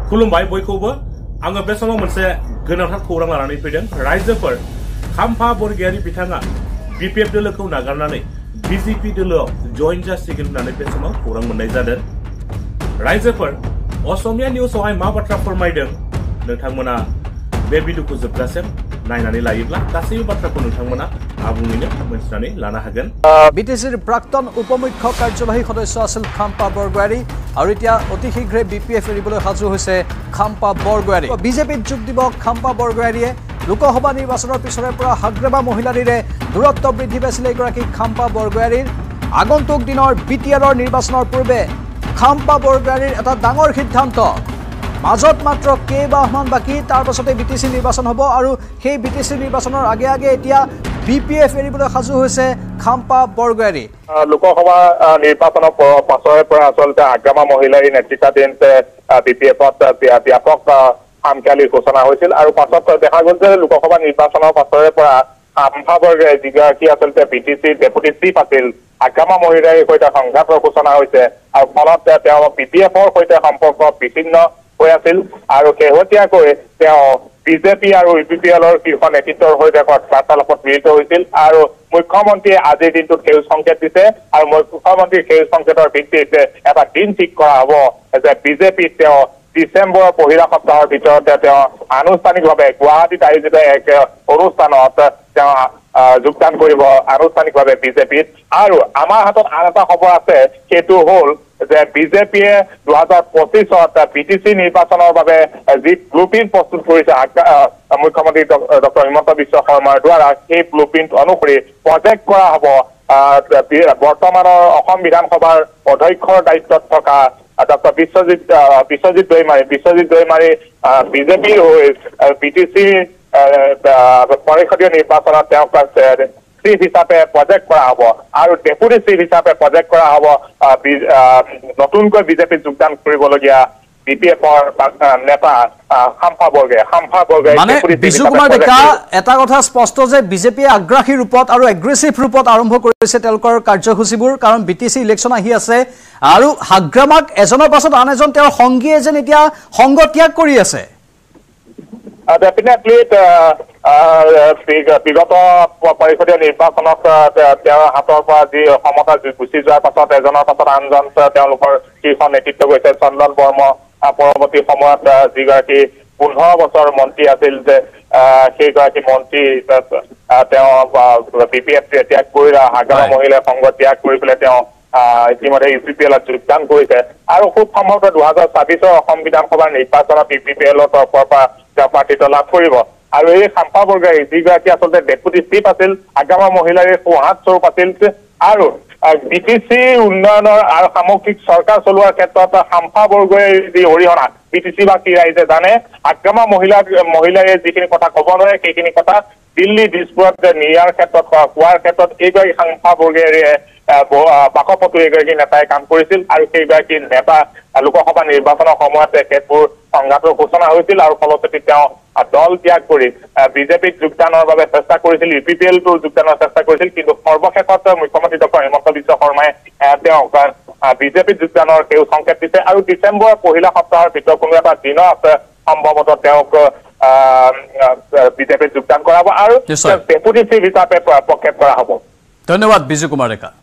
खुलुमबाय बयखौबो आङो बे समाव मोनसे गोनांथार खौरां लानानै फैदों रायजोफोर खाम्फा बरगयारि बिथाङा बिपिएफ दोलोखौ नागारनानै बिजेपि दोलोआव जइन जासिगोन होननानै बे समाव खौरां मोननाय जादों रायजोफोर असमिया निउसावहाय मा बाथ्रा फोरमायदों नोंथांमोना बे भिडिअखौ जोबजासिम नायनानै लायोब्ला गासैबो बाथ्राखौ नोंथांमोना आबुङैनो मोनथिनानै लानो हागोन বিটিচিৰ প্ৰাক্তন উপমুখ্য কাৰ্যবাহী সদস্য আছিল খাম্পা বৰগয়াৰী আৰু এতিয়া অতি শীঘ্ৰে বিপিএফ এৰিবলৈ সাজু হৈছে খাম্পা বৰগয়াৰী বিজেপিত যোগ দিব খাম্পা বৰগয়াৰীয়ে লোকসভা নিৰ্বাচনৰ পিছৰে পৰা হাগ্ৰেবা মহিলাৰীৰে দূৰত্ব বৃদ্ধি পাইছিল এগৰাকী খাম্পা বৰগয়াৰীৰ আগন্তুক দিনৰ বিটিআৰৰ নিৰ্বাচনৰ পূৰ্বে খাম্পা বৰগয়াৰীৰ এটা ডাঙৰ সিদ্ধান্ত মাজত মাত্ৰ কেইবাহমান বাকি তাৰ পাছতে বিটিচি নিৰ্বাচন হ'ব আৰু সেই বিটিচি নিৰ্বাচনৰ আগে আগে এতিয়া বিপিএফ এৰিবলৈ সাজু হৈছে খাম্পা বৰগয়াৰী লোকসভা নিৰ্বাচনৰ পাছৰে পৰা আচলতে হাগ্ৰামা মহিলাৰ নেতৃত্বাধীন বিপিএফত ব্যাপক আমকালিৰ ঘোষণা হৈছিল আৰু পাছত দেখা গ'ল যে লোকসভা নিৰ্বাচনৰ পাছৰে পৰা খাম্পা বৰগয়াৰী যিগৰাকী আচলতে বিটিচিৰ ডেপুটি চিফ আছিল হাগ্ৰামা মহিলাৰ সৈতে সংঘাতৰ ঘোষণা হৈছে আৰু ফলত তেওঁ বিপিএফৰ সৈতে সম্পৰ্ক বিচ্ছিন্ন হৈ আছিল আৰু শেহতীয়াকৈ তেওঁ বিজেপি আৰু ইউপিপিএলৰ শীৰ্ষ নেতৃত্বৰ সৈতে বাৰ্তালাপত মিলিত হৈছিল আৰু মুখ্যমন্ত্ৰীয়ে আজিৰ দিনটোত সেউজ সংকেত দিছে আৰু মুখ্যমন্ত্ৰীৰ সেউজ সংকেতৰ ভিত্তিত এটা দিন ঠিক কৰা হ'ব যে বিজেপিত তেওঁ ডিচেম্বৰৰ পহিলা সপ্তাহৰ ভিতৰতে তেওঁ আনুষ্ঠানিকভাৱে গুৱাহাটীত আয়োজিত এক অনুষ্ঠানত তেওঁ যোগদান কৰিব আনুষ্ঠানিকভাৱে বিজেপিত আৰু আমাৰ হাতত আন এটা খবৰ আছে সেইটো হ'ল যে বিজেপিয়ে 2025ত বিটিচি নিৰ্বাচনৰ বাবে যি ব্লুপ্ৰিণ্ট প্ৰস্তুত কৰিছে মুখ্যমন্ত্ৰী ডক্টৰ হিমন্ত বিশ্ব শৰ্মাৰ দ্বাৰা সেই ব্লুপ্ৰিণ্ট অনুসৰি প্ৰজেক্ট কৰা হ'ব বৰ্তমানৰ অসম বিধানসভাৰ অধ্যক্ষৰ দায়িত্বত থকা ডক্টৰ বিশ্বজিৎ দৈমাৰী বিজেপিৰ হৈ বিটিচি পৰিষদীয় নিৰ্বাচনত তেওঁক চিফ হিচাপে প্ৰজেক্ট কৰা হ'ব আৰু ডেপুটি চিফ হিচাপে প্ৰজেক্ট কৰা হ'ব নতুনকৈ বিজেপিত যোগদান কৰিবলগীয়া বিপিএফৰ নেতা খাম্পা বৰগয়াৰী মানে বিজু কুমাৰ ডেকা এটা কথা স্পষ্ট যে বিজেপিয়ে আগ্ৰাসী ৰূপত আৰু এগ্ৰেছিভ ৰূপত আৰম্ভ কৰিছে তেওঁলোকৰ কাৰ্যসূচীবোৰ কাৰণ বিটিচি ইলেকশ্যন আহি আছে আৰু হাগ্ৰামাক এজনৰ পাছত আন এজন তেওঁৰ সংগীয়ে যেন এতিয়া সংগ ত্যাগ কৰি আছে ডেফিনেটলি বিগত পৰিষদীয় নিৰ্বাচনত তেওঁৰ হাতৰ পৰা যি ক্ষমতা গুচি যোৱাৰ পাছত এজনৰ পাছত আনজন তেওঁলোকৰ শীৰ্ষ নেতৃত্ব গৈছে চন্দন বৰ্মা পৰৱৰ্তী সময়ত যিগৰাকী 15 বছৰ মন্ত্ৰী আছিল যে সেইগৰাকী মন্ত্ৰী তেওঁ বিপিএফ ত্যাগ কৰি হাগ্ৰামা মহিলাৰ সংঘ ত্যাগ কৰি পেলাই তেওঁ ইতিমধ্যে ইউপিপিএলত যোগদান কৰিছে আৰু খুব সম্ভৱতঃ 2026ৰ অসম বিধানসভাৰ নিৰ্বাচনত ইউপিপিএলৰ তৰফৰ পৰা তেওঁ প্ৰাৰ্থিত্ব লাভ কৰিব আৰু এই খাম্পা বৰগয়াৰী যিগৰাকী আচলতে ডেপুটি চিফ আছিল হাগ্ৰামা মহিলাৰ সোঁহাত স্বৰূপ আছিল আৰু বিটিচি উন্নয়নৰ আৰু সামগ্ৰিক চৰকাৰ চলোৱাৰ ক্ষেত্ৰত খাম্পা বৰগয়াৰীৰ যি অৰিহণা বিটিচিবাসী ৰাইজে জানে হাগ্ৰামা মহিলাৰে যিখিনি কথা ক'ব নোৱাৰে সেইখিনি কথা দিল্লী দিছপুৰত নিয়াৰ ক্ষেত্ৰত কোৱাৰ ক্ষেত্ৰত এইগৰাকী খাম্পা বৰগয়াৰীয়ে বাকপটু এগৰাকী নেতাই কাম কৰিছিল আৰু সেইগৰাকী নেতা লোকসভা নিৰ্বাচনৰ সময়ত তেখেতবোৰ সংঘাতৰ ঘোষণা হৈছিল আৰু ফলশ্ৰুতিত তেওঁ দল ত্যাগ কৰি বিজেপিত যোগদানৰ বাবে চেষ্টা কৰিছিল ইউপিপিএলটো যোগদানৰ চেষ্টা কৰিছিল কিন্তু সৰ্বশেষত মুখ্যমন্ত্ৰী ডক্টৰ হিমন্ত বিশ্ব শৰ্মাই তেওঁক বিজেপিত যোগদানৰ সেউজ সংকেত দিছে আৰু ডিচেম্বৰৰ পহিলা সপ্তাহৰ ভিতৰত কোনো এটা দিনত সম্ভৱতঃ তেওঁক বিজেপিত যোগদান কৰাব আৰু ডেপুটি চিফ হিচাপে প্ৰক্ষেপ কৰা হ'ব ধন্যবাদ বিজু কুমাৰ ডেকা